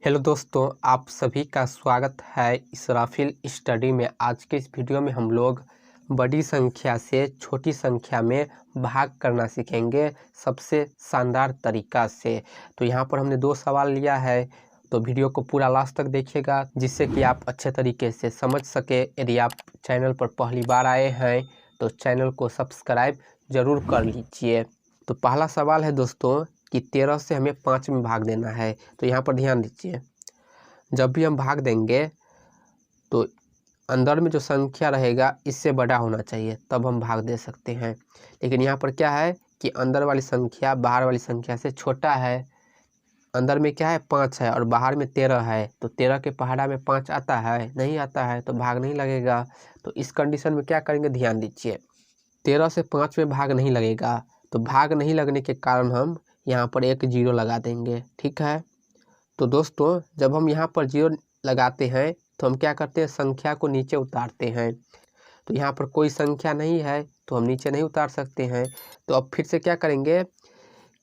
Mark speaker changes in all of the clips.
Speaker 1: Hello दोस्तों, आप सभी का स्वागत है इसराफिल स्टडी में। आज के इस वीडियो में हम लोग बड़ी संख्या से छोटी संख्या में भाग करना सीखेंगे सबसे शानदार तरीका से। तो यहाँ पर हमने 2 सवाल लिया है, तो वीडियो को पूरा लास्ट तक देखिएगा जिससे कि आप अच्छे तरीके से समझ सके। यदि आप चैनल पर पहली बार आए हैं तो चैनल को सब्सक्राइब ज़रूर कर लीजिए। तो पहला सवाल है दोस्तों कि 13 से हमें 5 में भाग देना है। तो यहाँ पर ध्यान दीजिए, जब भी हम भाग देंगे तो अंदर में जो संख्या रहेगा इससे बड़ा होना चाहिए, तब हम भाग दे सकते हैं। लेकिन यहाँ पर क्या है कि अंदर वाली संख्या बाहर वाली संख्या से छोटा है। अंदर में क्या है 5 है और बाहर में 13 है, तो 13 के पहाड़ा में 5 आता है? नहीं आता है, तो भाग नहीं लगेगा। तो इस कंडीशन में क्या करेंगे, ध्यान दीजिए, 13 से 5 में भाग नहीं लगेगा। तो भाग नहीं लगने के कारण हम यहाँ पर एक 0 लगा देंगे, ठीक है। तो दोस्तों, जब हम यहाँ पर 0 लगाते हैं तो हम क्या करते हैं, संख्या को नीचे उतारते हैं। तो यहाँ पर कोई संख्या नहीं है तो हम नीचे नहीं उतार सकते हैं। तो अब फिर से क्या करेंगे,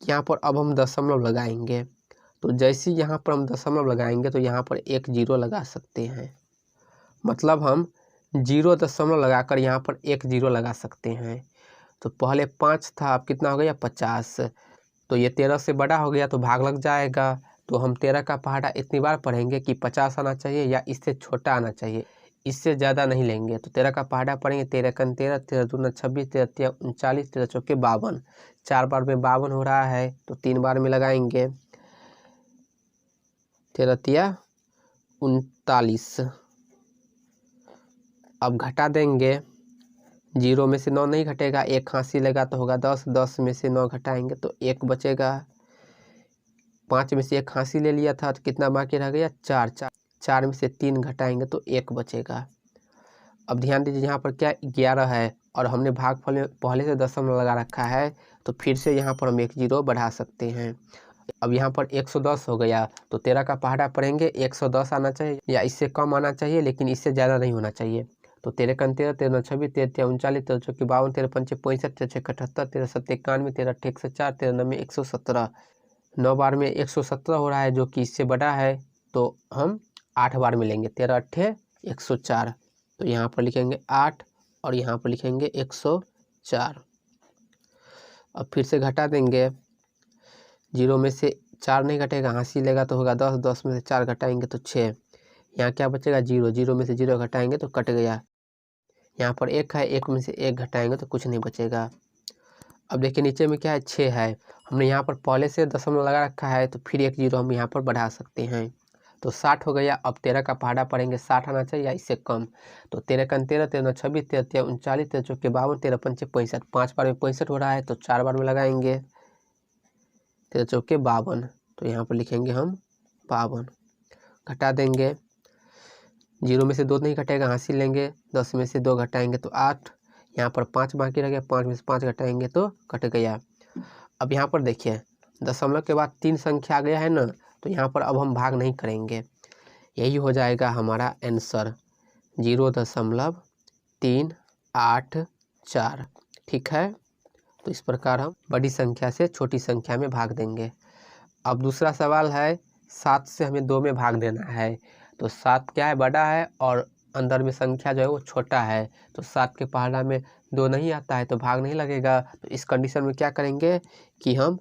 Speaker 1: यहाँ पर अब हम दशमलव लगाएंगे। तो जैसे ही यहाँ पर हम दशमलव लगाएंगे तो यहाँ पर एक 0 लगा सकते हैं। मतलब हम 0 दशमलव लगाकर यहाँ पर एक 0 लगा सकते हैं। तो पहले 5 था, अब कितना हो गया 50। तो ये 13 से बड़ा हो गया तो भाग लग जाएगा। तो हम 13 का पहाड़ा इतनी बार पढ़ेंगे कि 50 आना चाहिए या इससे छोटा आना चाहिए, इससे ज़्यादा नहीं लेंगे। तो 13 का पहाड़ा पढ़ेंगे, 13 कन 13, 13 दूना 26, 13 तिया 39, 13 चौके 52। 4 बार में 52 हो रहा है तो 3 बार में लगाएंगे, 13 तिया 39। अब घटा देंगे, 0 में से 9 नहीं घटेगा, 1 हासिल लेगा तो होगा 10, 10 में से 9 घटाएंगे तो 1 बचेगा। 5 में से 1 हासिल ले लिया था तो कितना बाकी रह गया 4, 4 में से 3 घटाएंगे तो 1 बचेगा। अब ध्यान दीजिए, यहाँ पर क्या 11 है और हमने भागफल में पहले से दशमलव लगा रखा है, तो फिर से यहाँ पर हम एक 0 बढ़ा सकते हैं। अब यहाँ पर 110 हो गया तो 13 का पहाड़ा पढ़ेंगे, 110 आना चाहिए या इससे कम आना चाहिए, लेकिन इससे ज़्यादा नहीं होना चाहिए। तो 13 कन 13, 13 26, 13 तिया 39, 13 चौके 52, 13 पंचे 65, 13 छः 78, 13 सत्ते 91, 13 अट्ठे 104, 13 नब्बे 117। 9 बार में 117 हो रहा है जो कि इससे बड़ा है, तो हम 8 बार में लेंगे, 13 अट्ठे 104। तो यहाँ पर लिखेंगे 8 और यहाँ पर लिखेंगे 104। अब फिर से घटा देंगे, 0 में से 4 नहीं घटेगा, हासिल लेगा तो होगा 10, 10 में से 4 घटाएंगे तो 6। यहाँ क्या बचेगा 0, 0 में से 0 घटाएंगे तो कट गया। यहाँ पर 1 है, 1 में से 1 घटाएंगे तो कुछ नहीं बचेगा। अब देखिए नीचे में क्या है 6 है, हमने यहाँ पर पहले से दशमलव लगा रखा है तो फिर एक 0 हम यहाँ पर बढ़ा सकते हैं। तो 60 हो गया। अब 13 का पहाड़ा पढ़ेंगे, 60 आना चाहिए या इससे कम। तो 13 कन 13, 13 26, 13 तिया 39, 13 चौके 52, 13 पंचे 65। 5 बार में 65 हो रहा है तो 4 बार में लगाएंगे, 13 चौके 52। तो यहाँ पर लिखेंगे हम 52। घटा देंगे, 0 में से 2 नहीं घटेगा, हासिल लेंगे, 10 में से 2 घटाएंगे तो 8। यहाँ पर 5 बाकी रह गया, 5 में से 5 घटाएंगे तो कट गया। अब यहाँ पर देखिए दशमलव के बाद 3 संख्या आ गया है ना, तो यहाँ पर अब हम भाग नहीं करेंगे। यही हो जाएगा हमारा आंसर 0.384। ठीक है। तो इस प्रकार हम बड़ी संख्या से छोटी संख्या में भाग देंगे। अब दूसरा सवाल है, 7 से हमें 2 में भाग देना है। तो 7 क्या है, बड़ा है और अंदर में संख्या जो है वो छोटा है। तो 7 के पहाड़ा में 2 नहीं आता है तो भाग नहीं लगेगा। तो इस कंडीशन में क्या करेंगे कि हम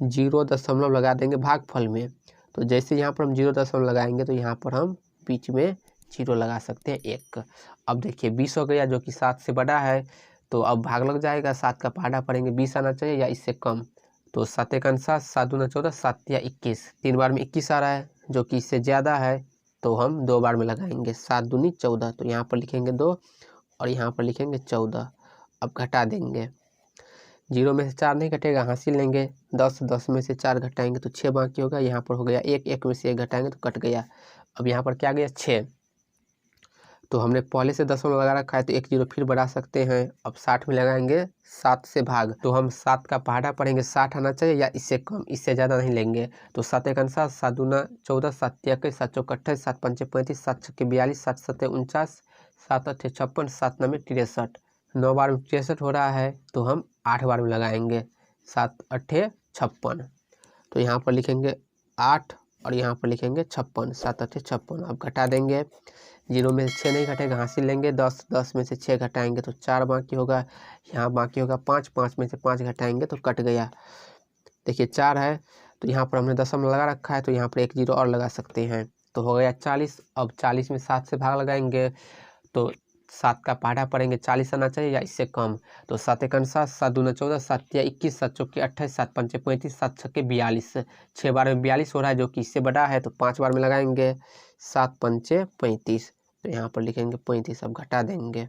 Speaker 1: 0 दशमलव लगा देंगे भागफल में। तो जैसे यहाँ पर हम 0 दशमलव लगाएंगे तो यहाँ पर हम बीच में 0 लगा सकते हैं 1। अब देखिए 20 हो गया जो कि 7 से बड़ा है, तो अब भाग लग जाएगा। 7 का पहाड़ा पढ़ेंगे, 20 आना चाहिए या इससे कम। तो 7 एक 7, 7 दूना 14, 7 तिया 21। 3 बार में 21 आ रहा है जो कि इससे ज़्यादा है, तो हम 2 बार में लगाएंगे, 7 दूनी 14। तो यहाँ पर लिखेंगे 2 और यहाँ पर लिखेंगे 14। अब घटा देंगे, 0 में से 4 नहीं घटेगा, हासिल लेंगे, 10, 10 में से 4 घटाएंगे तो 6 बाकी होगा। यहाँ पर हो गया 1, 1 में से 1 घटाएंगे तो कट गया। अब यहाँ पर क्या गया 6। तो हमने पहले से दशमलव लगा रखा है तो एक 0 फिर बढ़ा सकते हैं। अब 60 में लगाएंगे 7 से भाग, तो हम 7 का पहाड़ा पढ़ेंगे, 60 आना चाहिए या इससे कम, इससे ज़्यादा नहीं लेंगे। तो 7 एक 7, 7 दूना 14, 7 तिया 21, 7 चौक 28, 7 पंचे 35, 7 छक्के 42, 7 सत्ते 49, 7 अट्ठे 56, 7 नब्बे 63। 9 बार में 63 हो रहा है तो हम 8 बार में लगाएंगे, 7 अट्ठे 56। तो यहाँ पर लिखेंगे 8 और यहाँ पर लिखेंगे 56, 7 8 56। अब घटा देंगे, 0 में से 6 नहीं घटेगा, हासिल लेंगे 10, 10 में से 6 घटाएंगे तो 4 बाकी होगा। यहाँ बाकी होगा 5, 5 में से 5 घटाएंगे तो कट गया। देखिए 4 है तो यहाँ पर हमने दशमलव लगा रखा है, तो यहाँ पर एक 0 और लगा सकते हैं, तो हो गया 40। अब 40 में 7 से भाग लगाएंगे तो 7 का पहाड़ा पड़ेंगे, 40 आना चाहिए या इससे कम। तो 7 1 7, 7 2 14, 7 3 21, 7 4 28, 7 5 35, 7 6 42, 6 बार में 42 हो रहा है जो कि इससे बड़ा है, तो 5 बार में लगाएंगे, 7 5 35, तो यहाँ पर लिखेंगे 35। अब घटा देंगे,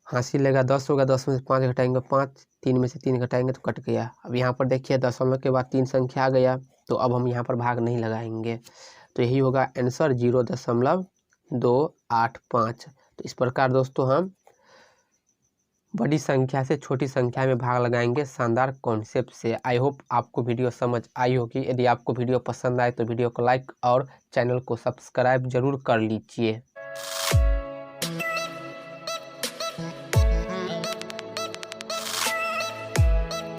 Speaker 1: हासिल लेगा 10 होगा, 10 में से 5 घटाएंगे 5, 3 में से 3 घटाएंगे तो कट गया। अब यहाँ पर देखिए दशमलव के बाद 3 संख्या आ गया, तो अब हम यहाँ पर भाग नहीं लगाएंगे, तो यही होगा आंसर 0.285। तो इस प्रकार दोस्तों हम बड़ी संख्या से छोटी संख्या में भाग लगाएंगे शानदार कॉन्सेप्ट से। आई होप आपको वीडियो समझ आई होगी। यदि आपको वीडियो पसंद आए तो वीडियो को लाइक और चैनल को सब्सक्राइब जरूर कर लीजिए।